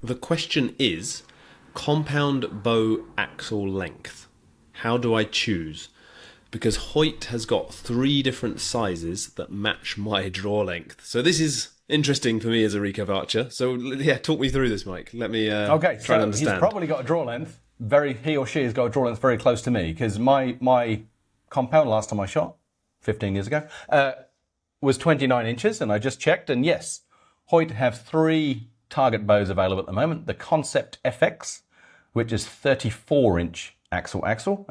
The question is compound bow axle length. How do I choose? Because Hoyt has got 3 different sizes that match my draw length. So this is interesting for me as a recurve archer. So yeah, talk me through this, Mike. Let me try and understand. He's probably got a draw length. He or she has got a draw length very close to me, because my compound last time I shot, 15 years ago, was 29 inches, and I just checked, and yes, Hoyt have 3 target bows available at the moment. The Concept FX, which is 34-inch axle to axle.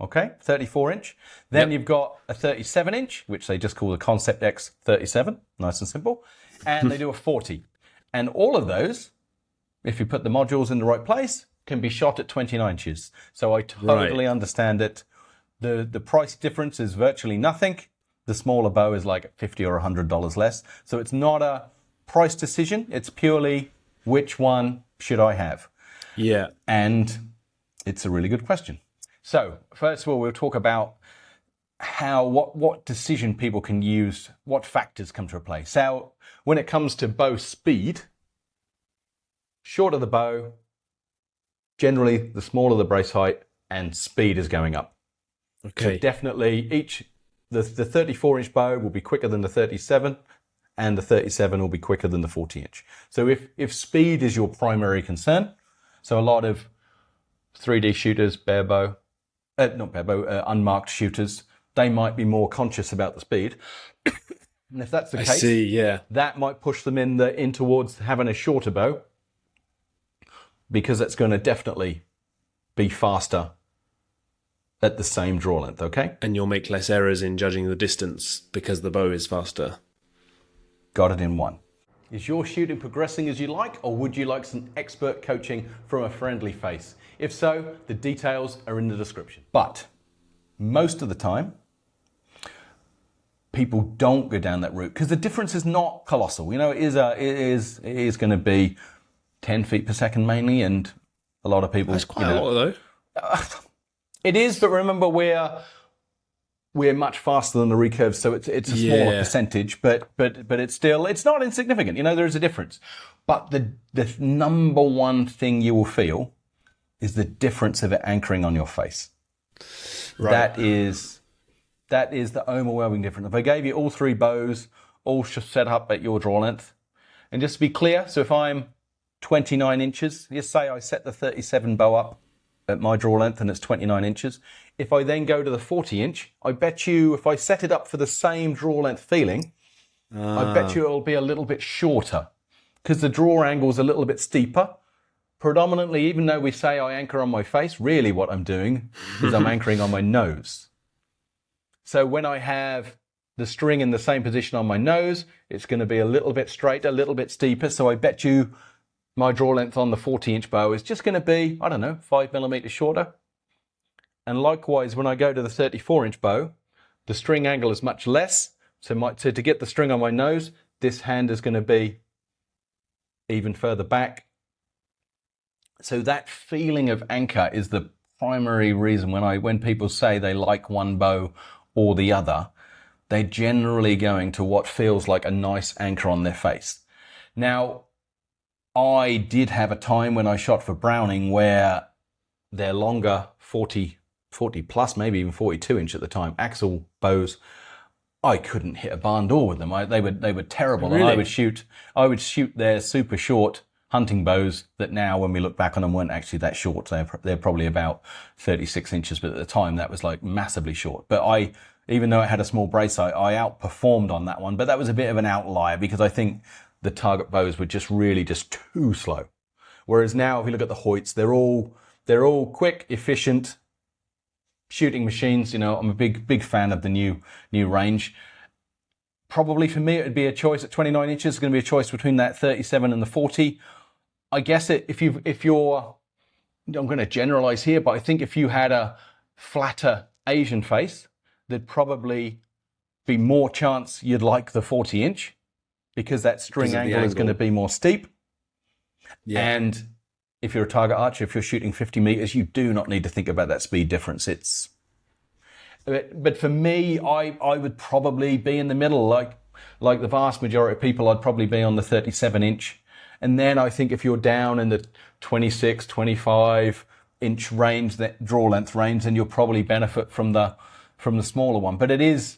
Okay, 34-inch. Then you've got a 37-inch, which they just call the Concept X 37, nice and simple. And they do a 40. And all of those, if you put the modules in the right place, can be shot at 29 inches. So I totally understand it. The price difference is virtually nothing. The smaller bow is like $50 or $100 less. So it's not a price decision. It's purely which one should I have? Yeah. And it's a really good question. So first of all, we'll talk about what decision people can use, what factors come to play. So when it comes to bow speed, shorter the bow, generally the smaller the brace height, and speed is going up. Okay. So definitely the 34-inch bow will be quicker than the 37, and the 37 will be quicker than the 40-inch. So if speed is your primary concern, so a lot of 3D shooters, unmarked shooters, they might be more conscious about the speed. And if that's the case, that might push them in towards having a shorter bow, because it's going to definitely be faster at the same draw length, okay? And you'll make less errors in judging the distance because the bow is faster. Got it in one. Is your shooting progressing as you like, or would you like some expert coaching from a friendly face? If so, the details are in the description. But most of the time, people don't go down that route because the difference is not colossal. You know, it is going to be 10 feet per second mainly, and a lot of people. That's quite a lot, though. It is, but remember we're much faster than the recurves, so it's a smaller percentage, but it's not insignificant. You know, there is a difference. But the number one thing you will feel is the difference of it anchoring on your face. Right. That is the overwhelming difference. If I gave you all 3 bows, all set up at your draw length, and just to be clear, so if I'm 29 inches, just say I set the 37 bow up at my draw length and it's 29 inches. If I then go to the 40-inch, I bet you if I set it up for the same draw length feeling, I bet you it'll be a little bit shorter because the draw angle is a little bit steeper. Predominantly, even though we say I anchor on my face, really what I'm doing is I'm anchoring on my nose. So when I have the string in the same position on my nose, it's going to be a little bit straighter, a little bit steeper. So I bet you my draw length on the 40-inch bow is just going to be, 5 millimeters shorter. And likewise, when I go to the 34-inch bow, the string angle is much less. So to get the string on my nose, this hand is going to be even further back. So that feeling of anchor is the primary reason when people say they like one bow or the other, they're generally going to what feels like a nice anchor on their face. Now, I did have a time when I shot for Browning where their longer 40 plus, maybe even 42-inch at the time, axle bows, I couldn't hit a barn door with them. They were terrible. Really? And I would shoot their super short hunting bows that now, when we look back on them, weren't actually that short. They're probably about 36 inches, but at the time that was like massively short. But even though it had a small brace, I outperformed on that one. But that was a bit of an outlier because I think the target bows were just too slow. Whereas now, if you look at the Hoyts, they're all quick, efficient shooting machines. You know, I'm a big fan of the new range. Probably for me, it would be a choice at 29 inches. It's going to be a choice between that 37 and the 40. I guess if you're, I'm going to generalize here, but I think if you had a flatter Asian face, there'd probably be more chance you'd like the 40-inch. Because that string angle is going to be more steep. Yeah. And if you're a target archer, if you're shooting 50 meters, you do not need to think about that speed difference. But for me, I would probably be in the middle. Like the vast majority of people, I'd probably be on the 37-inch. And then I think if you're down in the 26, 25 inch range, that draw length range, then you'll probably benefit from the smaller one. But it is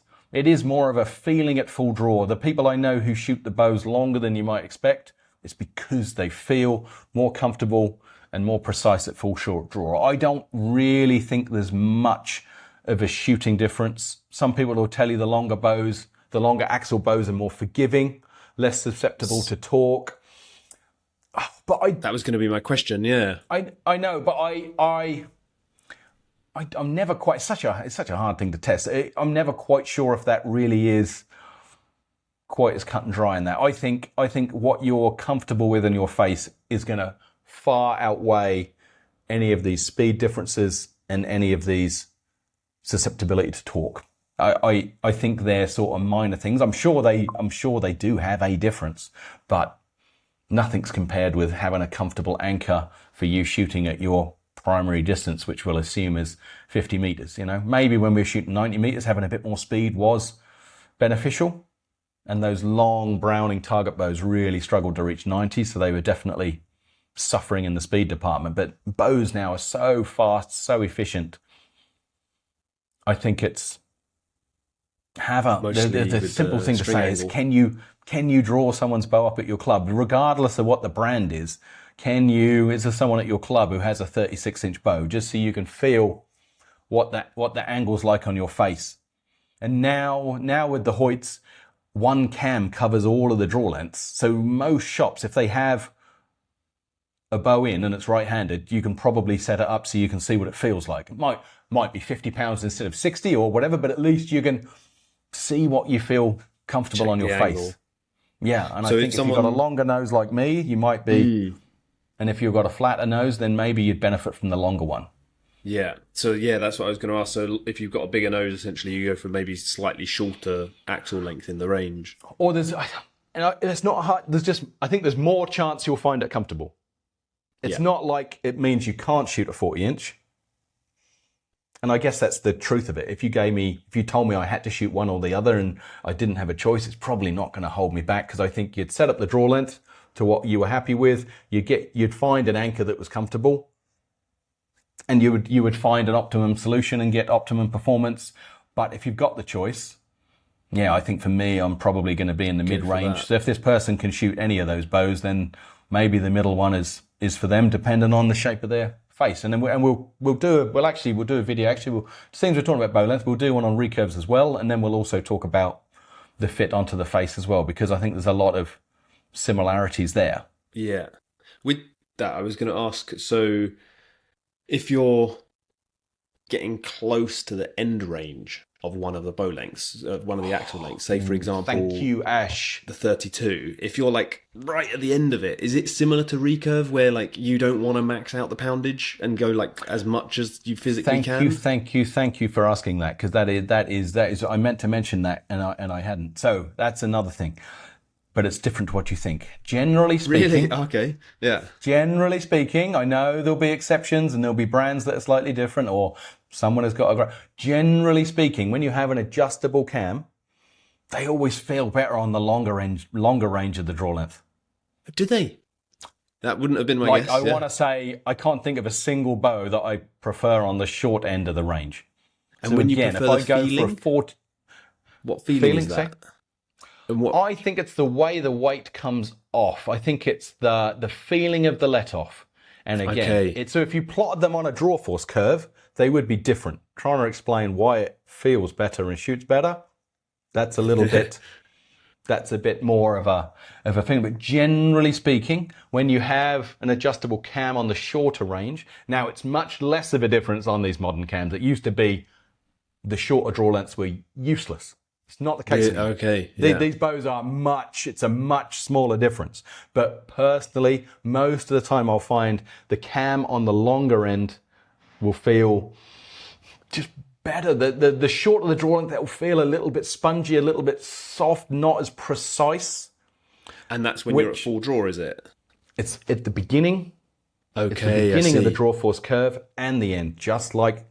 more of a feeling at full draw. The people I know who shoot the bows longer than you might expect, it's because they feel more comfortable and more precise at full short draw. I don't really think there's much of a shooting difference. Some people will tell you the longer axle bows are more forgiving, less susceptible to torque. But that was going to be my question. Yeah, I know, but I'm never quite. It's such a hard thing to test. I'm never quite sure if that really is quite as cut and dry in that. I think what you're comfortable with in your face is going to far outweigh any of these speed differences and any of these susceptibility to torque. I think they're sort of minor things. I'm sure they do have a difference, but nothing's compared with having a comfortable anchor for you shooting at your primary distance, which we'll assume is 50 meters. You know, maybe when we were shooting 90 meters, having a bit more speed was beneficial. And those long Browning target bows really struggled to reach 90, so they were definitely suffering in the speed department. But bows now are so fast, so efficient. I think it's the simple thing to say is, can you draw someone's bow up at your club, regardless of what the brand is? Is there someone at your club who has a 36-inch bow, just so you can feel what the angle's like on your face? And now with the Hoyts, one cam covers all of the draw lengths. So most shops, if they have a bow in and it's right-handed, you can probably set it up so you can see what it feels like. It might be 50 pounds instead of 60 or whatever, but at least you can see what you feel comfortable on your face. Angle. Yeah, and so I think if you've got a longer nose like me, you might be, and if you've got a flatter nose, then maybe you'd benefit from the longer one. Yeah, so yeah, that's what I was going to ask. So if you've got a bigger nose, essentially you go for maybe slightly shorter axle length in the range. Or it's not hard. I think there's more chance you'll find it comfortable. It's not like it means you can't shoot a 40-inch. And I guess that's the truth of it. If you told me I had to shoot one or the other and I didn't have a choice, it's probably not going to hold me back, because I think you'd set up the draw length to what you were happy with. You'd find an anchor that was comfortable, and you would find an optimum solution and get optimum performance. But if you've got the choice, I think for me, I'm probably going to be in the mid-range. So if this person can shoot any of those bows, then maybe the middle one is for them, depending on the shape of their face. And then we'll do a video. Actually, since we're talking about bow length, we'll do one on recurves as well, and then we'll also talk about the fit onto the face as well, because I think there's a lot of similarities there. Yeah. With that, I was going to ask, so if you're getting close to the end range of one of the bow lengths, one of the axle lengths, say for example, thank you, Ash, the 32, if you're like right at the end of it, is it similar to recurve where like you don't want to max out the poundage and go like as much as you physically can? Thank you for asking that, because that is I meant to mention that and I hadn't. So that's another thing. But it's different to what you think. Generally speaking. Really? Okay. Yeah. Generally speaking, I know there'll be exceptions and there'll be brands that are slightly different, or someone has got generally speaking, when you have an adjustable cam, they always feel better on the longer range of the draw length. Do they? That wouldn't have been my guess. I want to say, I can't think of a single bow that I prefer on the short end of the range. And so when you prefer if I go feeling? What feeling is that? I think it's the way the weight comes off. I think it's the feeling of the let off. And again, so if you plotted them on a draw force curve, they would be different. Trying to explain why it feels better and shoots better, that's a little bit, that's a bit more of a thing. But generally speaking, when you have an adjustable cam on the shorter range, now it's much less of a difference on these modern cams. It used to be the shorter draw lengths were useless. It's not the case anymore. Okay. Yeah. These bows are it's a much smaller difference. But personally, most of the time I'll find the cam on the longer end will feel just better. The shorter the draw length, that will feel a little bit spongy, a little bit soft, not as precise. And that's when you're at full draw, is it? It's at the beginning. Okay, it's the beginning of the draw force curve and the end, just like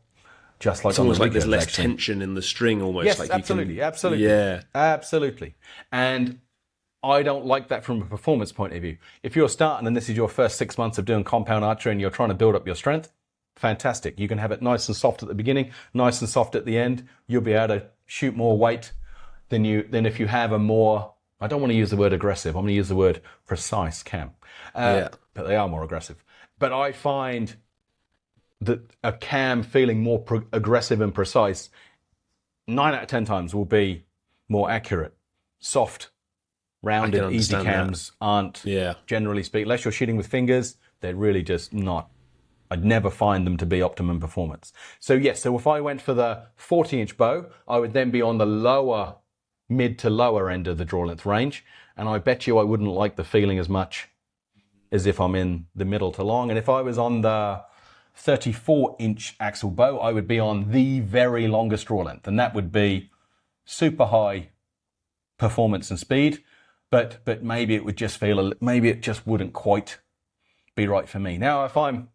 it's almost like there's less tension in the string, almost. Yes, like absolutely. Yeah, absolutely. And I don't like that from a performance point of view. If you're starting and this is your first 6 months of doing compound archery and you're trying to build up your strength, fantastic. You can have it nice and soft at the beginning, nice and soft at the end. You'll be able to shoot more weight than if you have a more, I don't want to use the word aggressive, I'm going to use the word precise cam. But they are more aggressive. But I find that a cam feeling more aggressive and precise 9 out of 10 times will be more accurate. Soft, rounded, easy cams aren't, generally speaking, unless you're shooting with fingers, they're really just not. I'd never find them to be optimum performance. So yes, so if I went for the 40-inch bow, I would then be on the mid to lower end of the draw length range. And I bet you I wouldn't like the feeling as much as if I'm in the middle to long. And if I was on the 34-inch axle bow, I would be on the very longest draw length. And that would be super high performance and speed. But maybe it would just maybe it just wouldn't quite be right for me. Now, if I'm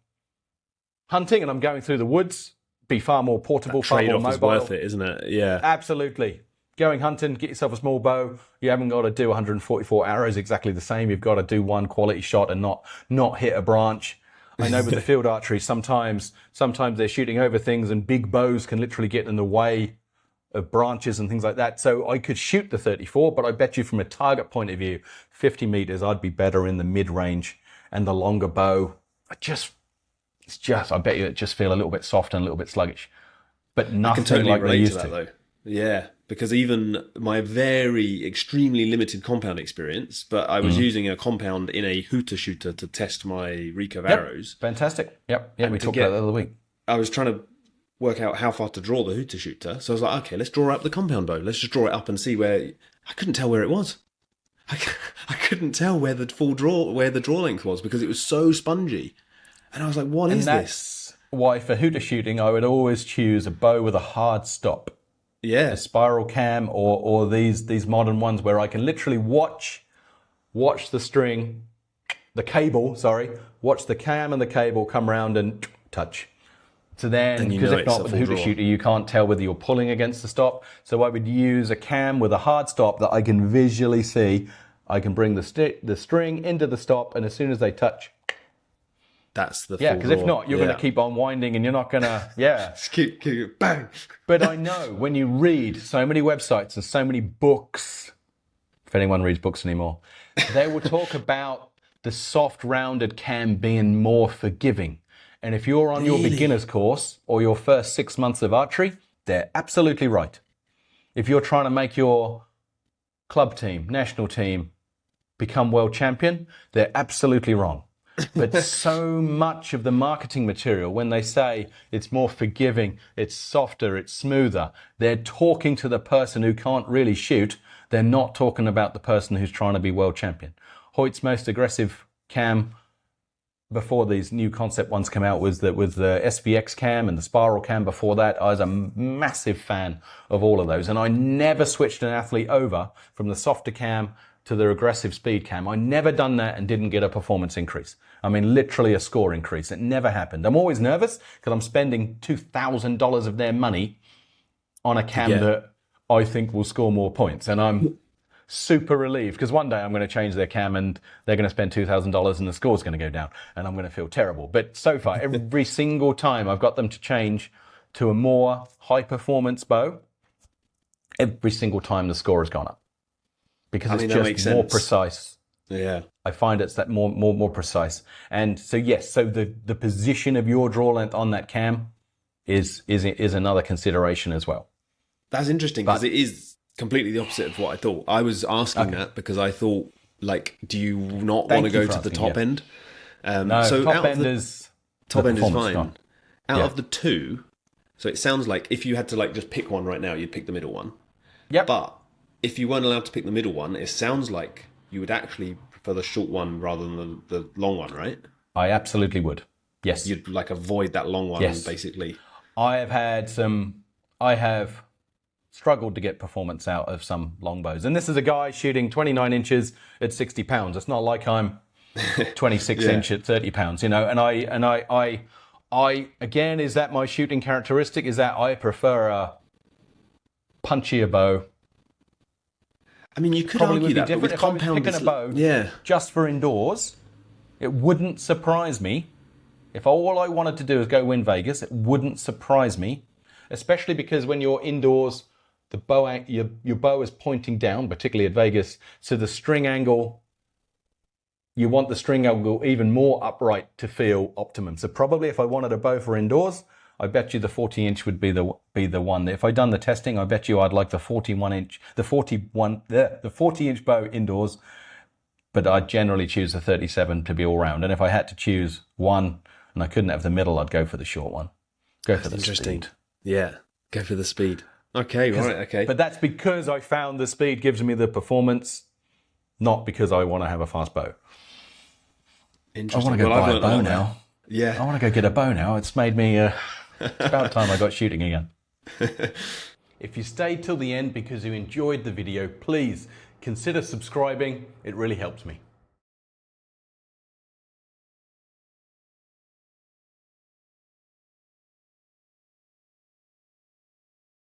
hunting and I'm going through the woods, be far more portable, far more mobile. Trade-off is worth it, isn't it? Yeah. Absolutely. Going hunting, get yourself a small bow. You haven't got to do 144 arrows exactly the same. You've got to do one quality shot and not hit a branch. I know with the field archery, sometimes they're shooting over things and big bows can literally get in the way of branches and things like that. So I could shoot the 34, but I bet you from a target point of view, 50 meters, I'd be better in the mid-range and the longer bow. I bet you it just feel a little bit soft and a little bit sluggish, but nothing like they used to. Though. Yeah, because even my very extremely limited compound experience, but I was using a compound in a hooter shooter to test my recurve arrows. Fantastic. Yep. Yeah, we talked about that the other week. I was trying to work out how far to draw the hooter shooter. So I was like, okay, let's draw up the compound bow. Let's just draw it up and see where. I couldn't tell where it was. I couldn't tell where the draw length was because it was so spongy. And I was like, what is this? That's why for hooter shooting, I would always choose a bow with a hard stop. Yeah. A spiral cam or these modern ones where I can literally watch the string, watch the cam and the cable come around and touch. So then, because if not with a hooter shooter, you can't tell whether you're pulling against the stop. So I would use a cam with a hard stop that I can visually see. I can bring the string into the stop, and as soon as they touch, that's the because if not, you're going to keep on winding, and you're not going to just keep bang. But I know when you read so many websites and so many books, if anyone reads books anymore, they will talk about the soft rounded cam being more forgiving. And if you're on your beginner's course or your first 6 months of archery, they're absolutely right. If you're trying to make your club team, national team, become world champion, they're absolutely wrong. But so much of the marketing material, when they say it's more forgiving, it's softer, it's smoother, they're talking to the person who can't really shoot. They're not talking about the person who's trying to be world champion. Hoyt's most aggressive cam before these new concept ones come out was the SVX cam and the spiral cam before that. I was a massive fan of all of those. And I never switched an athlete over from the softer cam to the aggressive speed cam. I never done that and didn't get a performance increase. I mean, literally a score increase. It never happened. I'm always nervous because I'm spending $2,000 of their money on a cam that I think will score more points. And I'm super relieved because one day I'm going to change their cam and they're going to spend $2,000 and the score's going to go down and I'm going to feel terrible. But so far, every single time I've got them to change to a more high performance bow, every single time the score has gone up because it's just more precise. Yeah. I find it's that more precise. And so, yes, so the position of your draw length on that cam is another consideration as well. That's interesting because it is completely the opposite of what I thought. I was asking that because I thought, like, do you not want to go to the top end? No, so top end is fine. Out of the two, so it sounds like if you had to like just pick one right now, you'd pick the middle one. Yep. But if you weren't allowed to pick the middle one, it sounds like you would actually prefer the short one rather than the long one, right? I absolutely would. Yes. You'd like avoid that long one, basically. I have struggled to get performance out of some longbows. And this is a guy shooting 29 inches at 60 pounds. It's not like I'm 26 inch at 30 pounds, you know, and I again, is that my shooting characteristic? Is that I prefer a punchier bow I mean, you could Probably argue would be that, but different with if I was compound, picking a bow yeah, just for indoors. It wouldn't surprise me. If all I wanted to do is go win Vegas, it wouldn't surprise me. Especially because when you're indoors, the bow, your bow is pointing down, particularly at Vegas. So the string angle, you want the string angle even more upright to feel optimum. So probably if I wanted a bow for indoors, I bet you the 40-inch would be the one. If I'd done the testing, I bet you I'd like the 41-inch, the 40-inch bow indoors. But I'd generally choose the 37 to be all round. And if I had to choose one and I couldn't have the middle, I'd go for the short one. Go for the interesting. speed. Yeah, go for the speed. Okay, right, okay. But that's because I found the speed gives me the performance, not because I want to have a fast bow. Interesting. I want to go buy a bow now. Yeah. I want to go get a bow now. It's made me... it's about time I got shooting again. If you stayed till the end because you enjoyed the video, please consider subscribing. It really helps me.